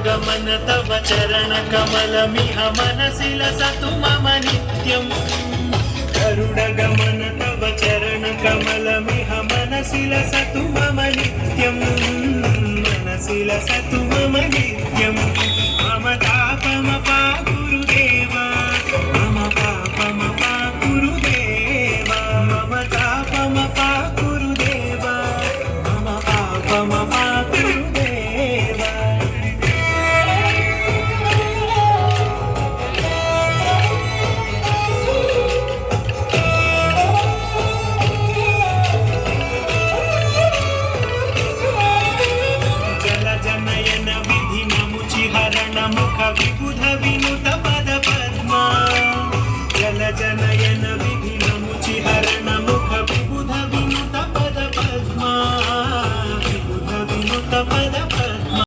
गरुडगमन तव चरणकमलमिह मनसि लसतु मम नित्यम् गरुडगमन तव चरणकमलमिह मनसि लसतु मम नित्यम् मनसि लसतु मम नित्यम् मम तापमपा गुरुदेवा मम पापमपा गुरुदेवा मम तापमपा गुरुदेवा मम पापमपा गुरुदेवा जलजनयन विधिनमुचिहरण मुख विबुध विनुत पद पद्मा जलजनयन विधिनमुचिहरण मुख विबुध विनुत पद पद्मा विबुध विनुत पद पद्मा